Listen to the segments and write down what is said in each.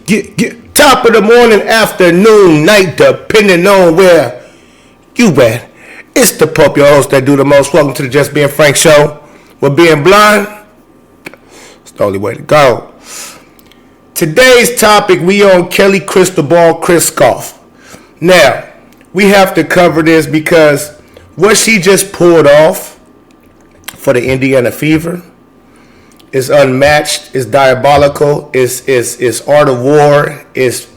Top of the morning, afternoon, night, depending on where you at. It's the Pope, your host that do the most. Welcome to the Just Being Frank show. With being blind, it's the only way to go. Today's topic, we on Kelly Kristalball Krauskopf. Now, we have to cover this because what she just pulled off for the Indiana Fever is unmatched, is diabolical, is art of war, is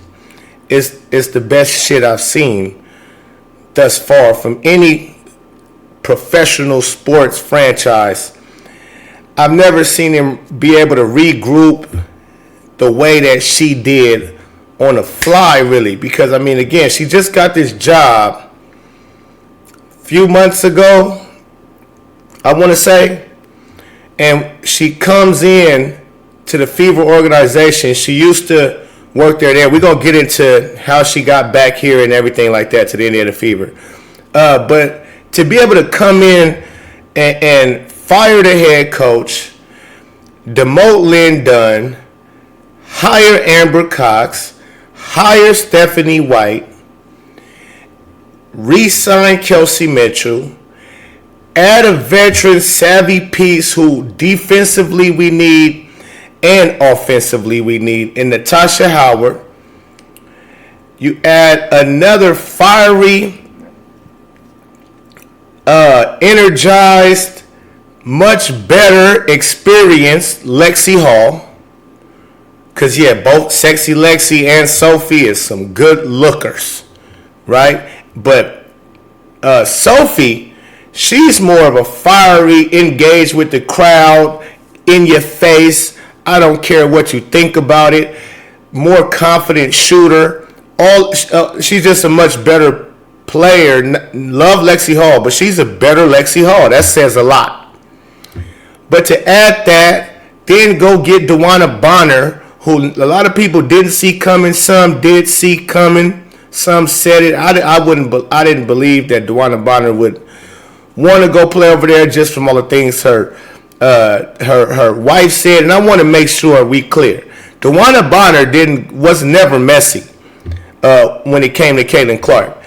the best shit I've seen thus far from any professional sports franchise. I've never seen him be able to regroup the way that she did on the fly, really. Because, I mean, again, she just got this job a few months ago, I want to say. And she comes in to the Fever organization. She used to work there. We're going to get into how she got back here and everything like that to the Indiana Fever. But to be able to come in and fire the head coach, demote Lynn Dunn, hire Amber Cox, hire Stephanie White, re-sign Kelsey Mitchell, add a veteran savvy piece who defensively we need and offensively we need in Natasha Howard. You add another fiery, energized, much better experienced Lexi Hall. Because, yeah, both Sexy Lexi and Sophie is some good lookers, right? But Sophie, she's more of a fiery, engaged with the crowd, in your face. I don't care what you think about it. More confident shooter. She's just a much better player. Love Lexi Hall, but she's a better Lexi Hall. That says a lot. But to add that, then go get DeWanna Bonner, who a lot of people didn't see coming. Some did see coming. Some said it. I didn't believe that DeWanna Bonner would want to go play over there just from all the things her wife said. And I want to make sure we clear. DeWanna Bonner was never messy when it came to Caitlin Clark.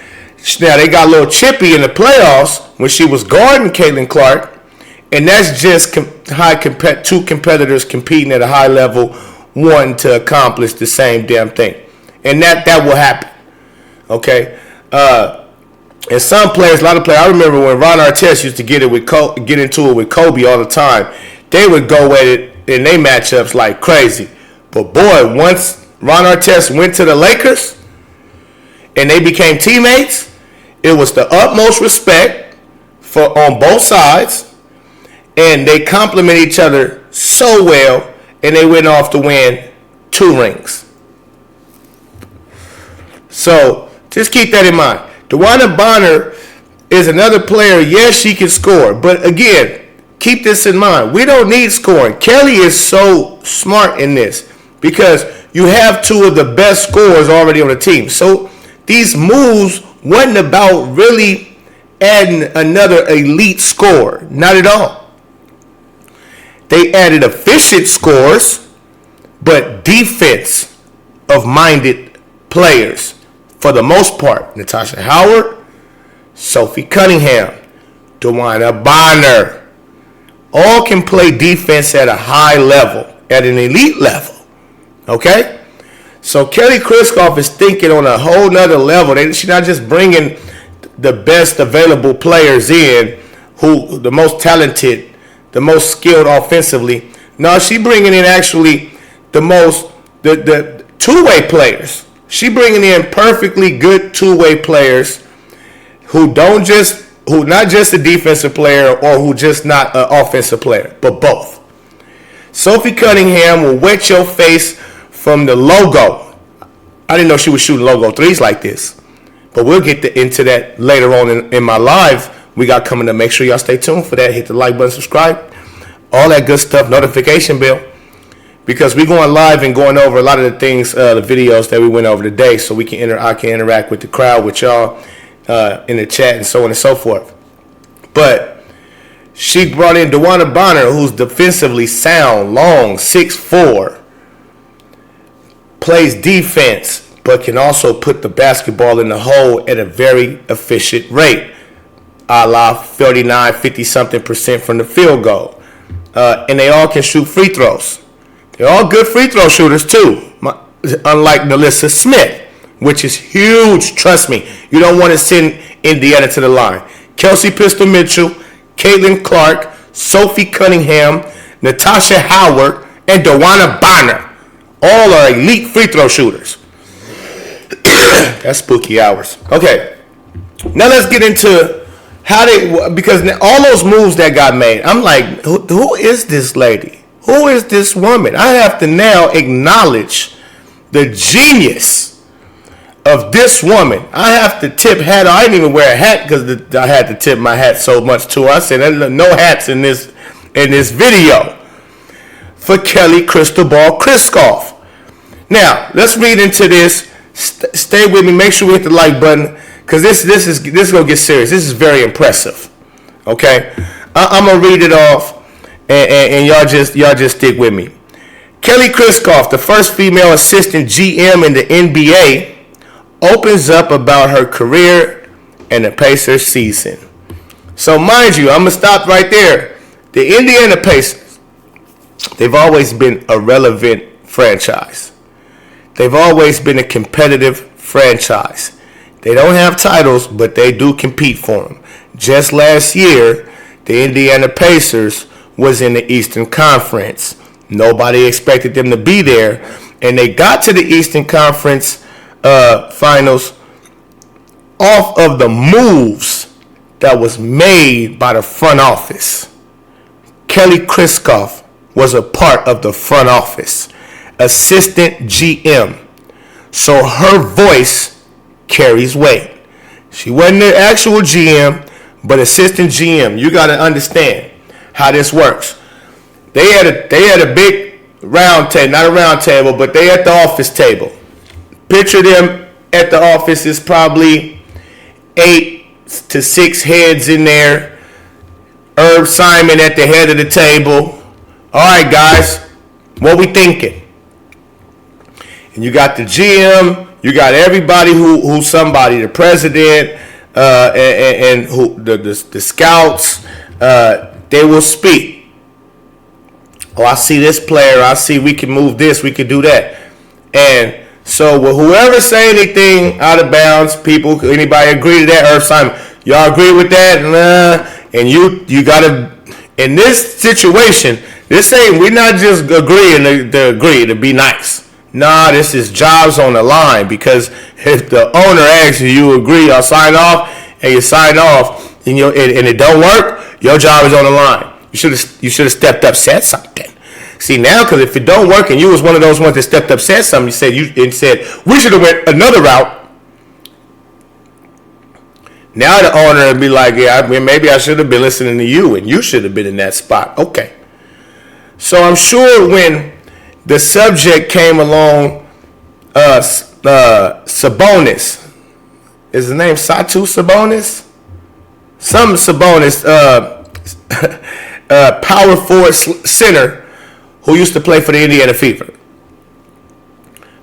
Now, they got a little chippy in the playoffs when she was guarding Caitlin Clark. And that's just two competitors competing at a high level, wanting to accomplish the same damn thing. And that will happen. Okay? And some players, a lot of players, I remember when Ron Artest used to get into it with Kobe all the time. They would go at it in their matchups like crazy. But boy, once Ron Artest went to the Lakers and they became teammates, it was the utmost respect on both sides. And they complement each other so well, and they went off to win 2 rings. So just keep that in mind. DeWanna Bonner is another player. Yes, she can score. But again, keep this in mind. We don't need scoring. Kelly is so smart in this because you have 2 of the best scorers already on the team. So these moves wasn't about really adding another elite scorer. Not at all. They added efficient scores, but defense of minded players. For the most part, Natasha Howard, Sophie Cunningham, DeWanna Bonner, all can play defense at a high level, at an elite level. Okay? So Kelly Krauskopf is thinking on a whole nother level. She's not just bringing the best available players in, who the most talented, the most skilled offensively. No, she bringing in actually the two-way players. She bringing in perfectly good two-way players who not just a defensive player or who just not an offensive player, but both. Sophie Cunningham will wet your face from the logo. I didn't know she was shooting logo threes like this, but we'll get into that later on in my live we got coming up. Make sure y'all stay tuned for that. Hit the like button, subscribe, all that good stuff, notification bell. Because we're going live and going over a lot of the things, the videos that we went over today, so I can interact with the crowd, with y'all in the chat and so on and so forth. But she brought in DeWanna Bonner, who's defensively sound, long, 6'4", plays defense, but can also put the basketball in the hole at a very efficient rate, a la 39, 50-something% from the field goal. And they all can shoot free throws. They're all good free throw shooters, too, unlike Nalissa Smith, which is huge. Trust me, you don't want to send Indiana to the line. Kelsey Pistol Mitchell, Caitlin Clark, Sophie Cunningham, Natasha Howard, and Dewana Bonner all are elite free throw shooters. That's spooky hours. Okay, now let's get into how they, because all those moves that got made, I'm like, who is this lady? Who is this woman? I have to now acknowledge the genius of this woman. I have to tip hat. I didn't even wear a hat because I had to tip my hat so much to her. I said, no hats in this video for Kelly Kristobal Krauskopf. Now, let's read into this. Stay with me. Make sure we hit the like button because this is gonna get serious. This is very impressive. Okay, I'm gonna read it off, and y'all just stick with me. Kelly Krauskopf, the first female assistant GM in the NBA, opens up about her career and the Pacers season. So, mind you, I'm gonna stop right there. The Indiana Pacers, they've always been a relevant franchise. They've always been a competitive franchise. They don't have titles, but they do compete for them. Just last year, the Indiana Pacers was in the Eastern Conference. Nobody expected them to be there, and they got to the Eastern Conference finals off of the moves that was made by the front office. Kelly Krauskopf was a part of the front office. Assistant GM. So her voice carries weight. She wasn't the actual GM, but assistant GM. You got to understand how this works. They had a big round table, not a round table, but they at the office table. Picture them at the office is probably 8 to 6 heads in there. Herb Simon at the head of the table. All right, guys, what we thinking? And you got the GM, you got everybody who's somebody, the president, and who the scouts. They will speak. Oh, I see this player. I see we can move this. We can do that. And so, whoever say anything out of bounds, people, anybody agree to that? Herb Simon, y'all agree with that? Nah. And you gotta, in this situation, this ain't, we're not just agreeing to agree to be nice. Nah, this is jobs on the line, because if the owner asks you, you agree, I'll sign off, and you sign off, and it don't work, your job is on the line. You should have stepped up, said something. See now, because if it don't work, and you was one of those ones that stepped up, said something, you said we should have went another route. Now the owner would be like, yeah, maybe I should have been listening to you, and you should have been in that spot. Okay. So I'm sure when the subject came along, Sabonis. Is his name Satu Sabonis? Some Sabonis, power forward center who used to play for the Indiana Fever.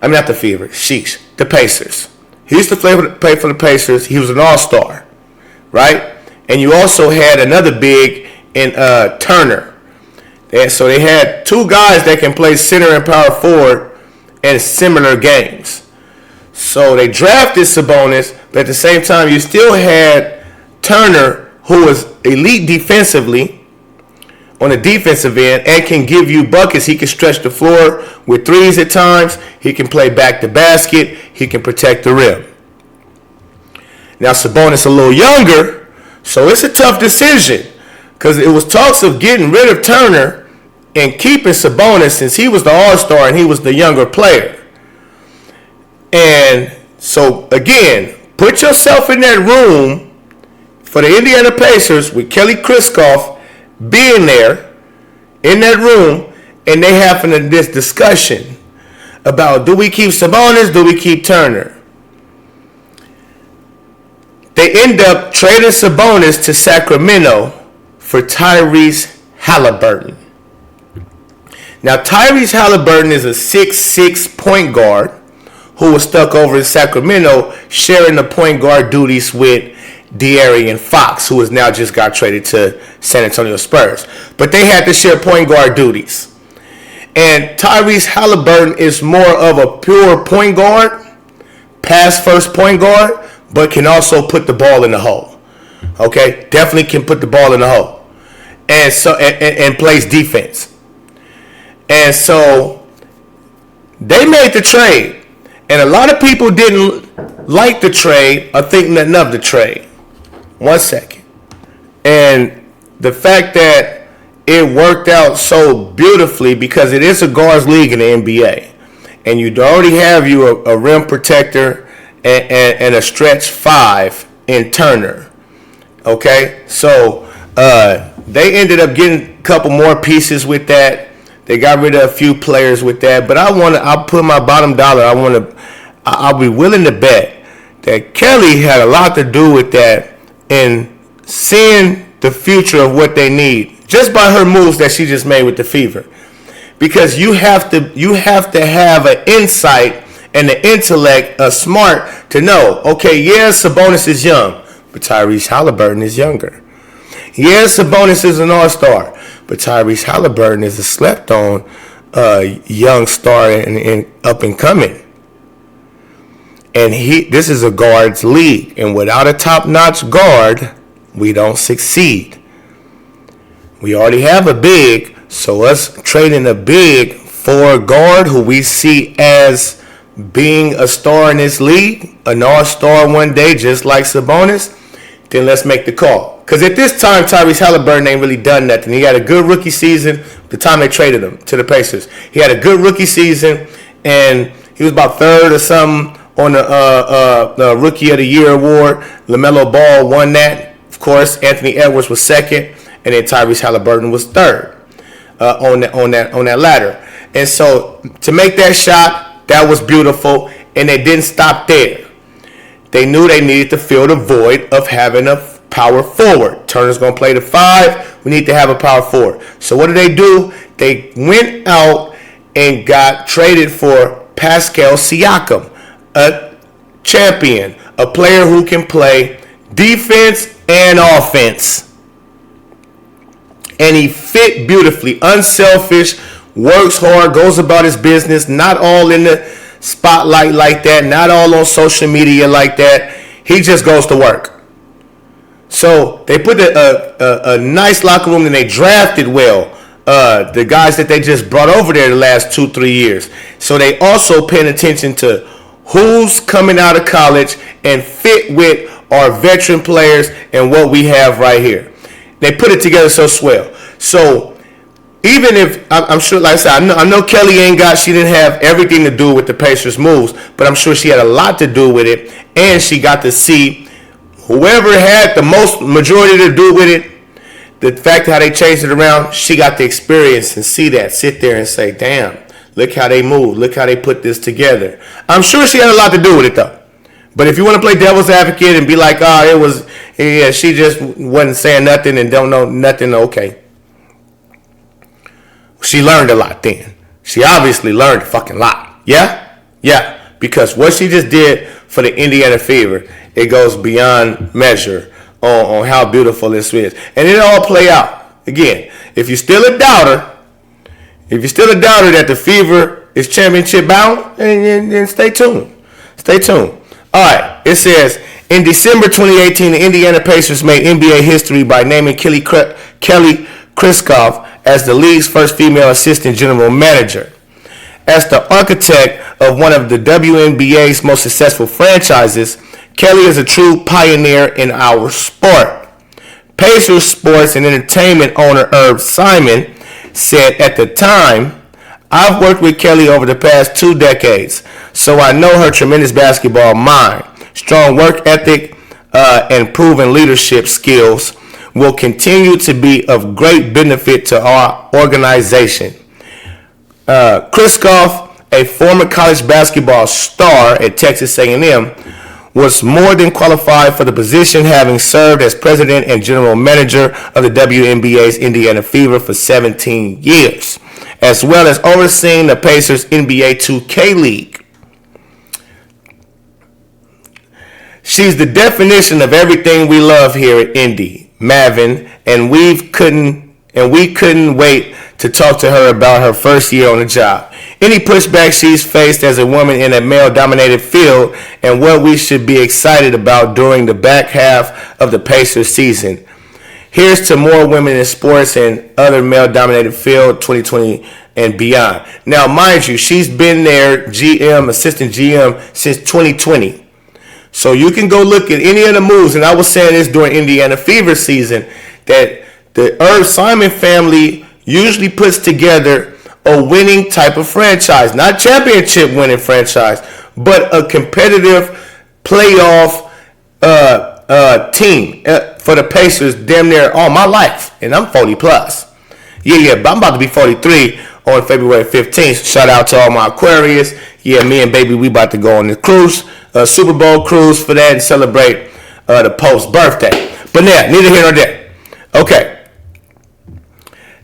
I mean, not the Fever. Sheesh. The Pacers. He used to play for the Pacers. He was an all-star, right? And you also had another big in Turner. And so they had two guys that can play center and power forward in similar games. So they drafted Sabonis, but at the same time, you still had Turner, who was elite defensively on the defensive end and can give you buckets. He can stretch the floor with threes at times. He can play back to basket. He can protect the rim. Now, Sabonis a little younger, so it's a tough decision, because it was talks of getting rid of Turner and keeping Sabonis, since he was the all-star and he was the younger player. And so, again, put yourself in that room for the Indiana Pacers with Kelly Krauskopf being there in that room, and they having this discussion about, do we keep Sabonis, do we keep Turner? They end up trading Sabonis to Sacramento for Tyrese Halliburton. Now, Tyrese Halliburton is a 6'6" point guard who was stuck over in Sacramento sharing the point guard duties with De'Aaron Fox, who has now just got traded to San Antonio Spurs. But they had to share point guard duties. And Tyrese Halliburton is more of a pure point guard, pass first point guard, but can also put the ball in the hole. Okay? Definitely can put the ball in the hole. And so and plays defense. And so they made the trade. And a lot of people didn't like the trade or think nothing of the trade. 1 second. And the fact that it worked out so beautifully because it is a guards league in the NBA. And you already have a rim protector and a stretch 5 in Turner. Okay? So they ended up getting a couple more pieces with that. They got rid of a few players with that. But I'll put my bottom dollar. I'll be willing to bet that Kelly had a lot to do with that in seeing the future of what they need just by her moves that she just made with the Fever. Because you have to have an insight and the intellect, smart to know, okay, yeah, Sabonis is young, but Tyrese Halliburton is younger. Yeah, Sabonis is an all-star, but Tyrese Halliburton is a slept-on young star and up and coming. And this is a guards league. And without a top-notch guard, we don't succeed. We already have a big, so us trading a big for a guard who we see as being a star in this league, an all-star one day just like Sabonis, then let's make the call. Because at this time, Tyrese Halliburton ain't really done nothing. He had a good rookie season the time they traded him to the Pacers. He had a good rookie season, and he was about third or something on the Rookie of the Year award. LaMelo Ball won that. Of course, Anthony Edwards was second, and then Tyrese Halliburton was third on that ladder. And so to make that shot, that was beautiful, and they didn't stop there. They knew they needed to fill the void of having a power forward. Turner's going to play the 5. We need to have a power forward. So what did they do? They went out and got traded for Pascal Siakam, a champion, a player who can play defense and offense. And he fit beautifully, unselfish, works hard, goes about his business, not all in the spotlight like that, not all on social media like that. He just goes to work. So they put a nice locker room and they drafted well. The guys that they just brought over there the last 2-3 years. So they also paying attention to who's coming out of college and fit with our veteran players and what we have right here. They put it together so swell. So even if, I'm sure, like I said, I know Kelly she didn't have everything to do with the Pacers' moves, but I'm sure she had a lot to do with it, and she got to see whoever had the most majority to do with it, the fact how they changed it around, she got the experience and see that, sit there and say, damn, look how they moved, look how they put this together. I'm sure she had a lot to do with it, though. But if you want to play devil's advocate and be like, she just wasn't saying nothing and don't know nothing, okay. She learned a lot then. She obviously learned a fucking lot. Yeah? Yeah. Because what she just did for the Indiana Fever, it goes beyond measure on how beautiful this is. And it all play out. Again, if you're still a doubter that the Fever is championship bound, then stay tuned. Stay tuned. All right. It says, in December 2018, the Indiana Pacers made NBA history by naming Kelly Krauskopf as the league's first female assistant general manager. As the architect of one of the WNBA's most successful franchises, Kelly is a true pioneer in our sport. Pacers sports and entertainment owner Herb Simon said at the time, I've worked with Kelly over the past 2 decades, so I know her tremendous basketball mind, strong work ethic, and proven leadership skills will continue to be of great benefit to our organization. Krauskopf, a former college basketball star at Texas A&M, was more than qualified for the position, having served as president and general manager of the WNBA's Indiana Fever for 17 years, as well as overseeing the Pacers' NBA 2K League. She's the definition of everything we love here at Indy, Mavin, and we couldn't wait to talk to her about her first year on the job, any pushback she's faced as a woman in a male-dominated field, and what we should be excited about during the back half of the Pacers season. Here's to more women in sports and other male-dominated field 2020 and beyond. Now, mind you, she's been there assistant GM since 2020. So you can go look at any of the moves, and I was saying this during Indiana Fever season, that the Irv Simon family usually puts together a winning type of franchise. Not championship winning franchise, but a competitive playoff team for the Pacers damn near all my life. And I'm 40 plus. Yeah, but I'm about to be 43 on February 15th. Shout out to all my Aquarius. Yeah, me and baby, we about to go on the cruise, Super Bowl cruise for that and celebrate the Pope's birthday. But now, neither here nor there. Okay.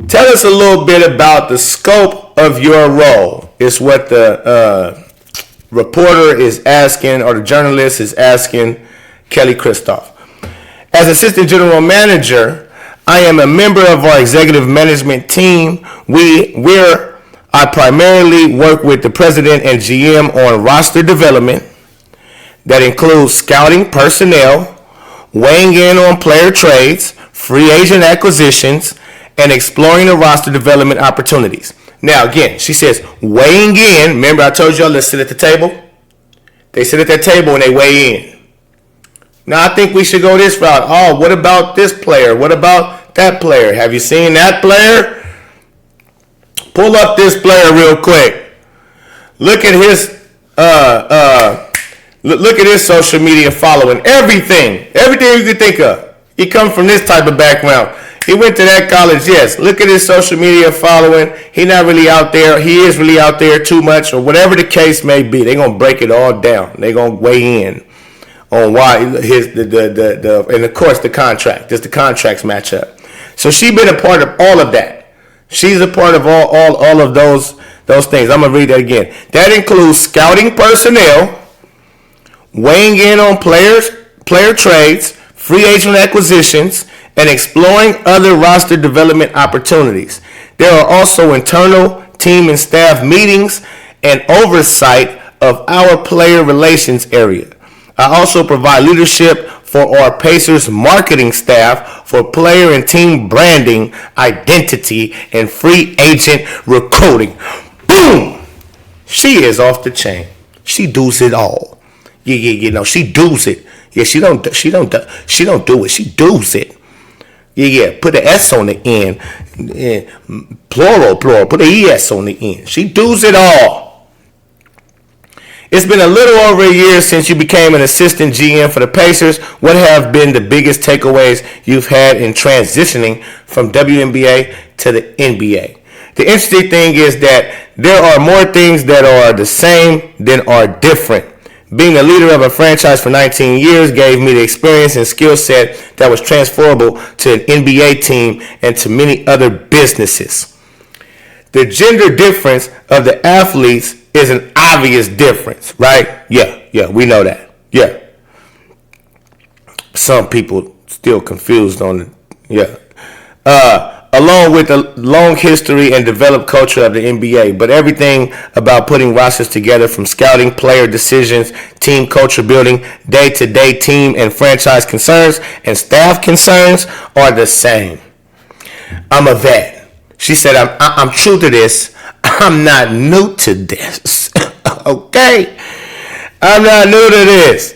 Tell us a little bit about the scope of your role, is what the reporter is asking, or the journalist is asking Kelly Krauskopf. As assistant general manager, I am a member of our executive management team. I primarily work with the president and GM on roster development that includes scouting personnel, weighing in on player trades, free agent acquisitions, and exploring the roster development opportunities. Now, again, she says weighing in. Remember, I told y'all, let's sit at the table. They sit at that table and they weigh in. Now, I think we should go this route. Oh, what about this player? What about that player? Have you seen that player? Pull up this player real quick. Look at his look at his social media following. Everything you can think of. He comes from this type of background. He went to that college, yes. Look at his social media following. He not really out there. He is really out there too much, or whatever the case may be. They're gonna break it all down. They're gonna weigh in on why and of course the contract. Does the contracts match up? So she's been a part of all of that. She's a part of all of those things. I'm gonna read that again. That includes scouting personnel, weighing in on player trades, free agent acquisitions, and exploring other roster development opportunities. There are also internal team and staff meetings and oversight of our player relations area. I also provide leadership for our Pacers marketing staff for player and team branding, identity, and free agent recruiting. Boom! She is off the chain. She does it all. Yeah, she does it. Yeah, she don't do it. She does it. Yeah. Put the S on the end. Plural. Put the ES on the end. She does it all. It's been a little over a year since you became an assistant GM for the Pacers. What have been the biggest takeaways you've had in transitioning from WNBA to the NBA? The interesting thing is that there are more things that are the same than are different. Being a leader of a franchise for 19 years gave me the experience and skill set that was transferable to an NBA team and to many other businesses. The gender difference of the athletes is an obvious difference, right? Yeah, we know that. Yeah. Some people still confused on it. Yeah. Along with the long history and developed culture of the NBA, but everything about putting rosters together, from scouting, player decisions, team culture building, day-to-day team and franchise concerns, and staff concerns are the same. I'm a vet. She said, I'm true to this. I'm not new to this. Okay? I'm not new to this.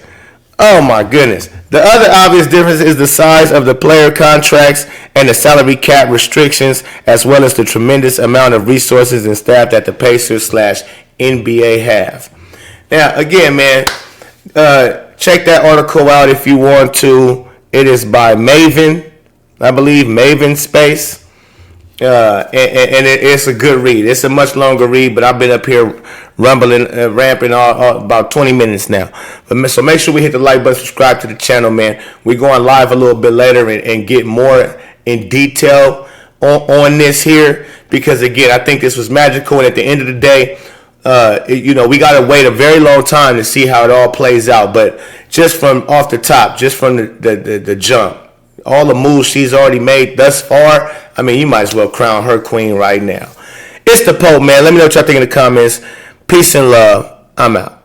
Oh my goodness. The other obvious difference is the size of the player contracts and the salary cap restrictions, as well as the tremendous amount of resources and staff that the Pacers/NBA have. Now, again, man, check that article out if you want to. It is by Maven, I believe, Maven Space. And it's a good read. It's a much longer read, but I've been up here rumbling, ramping all about 20 minutes now. So make sure we hit the like button, subscribe to the channel, man. We're going live a little bit later and get more in detail on this here, because again, I think this was magical, and at the end of the day, we got to wait a very long time to see how it all plays out. But just from off the top, just from the jump, all the moves she's already made thus far, I mean, you might as well crown her queen right now. It's the Pope, man. Let me know what y'all think in the comments. Peace and love. I'm out.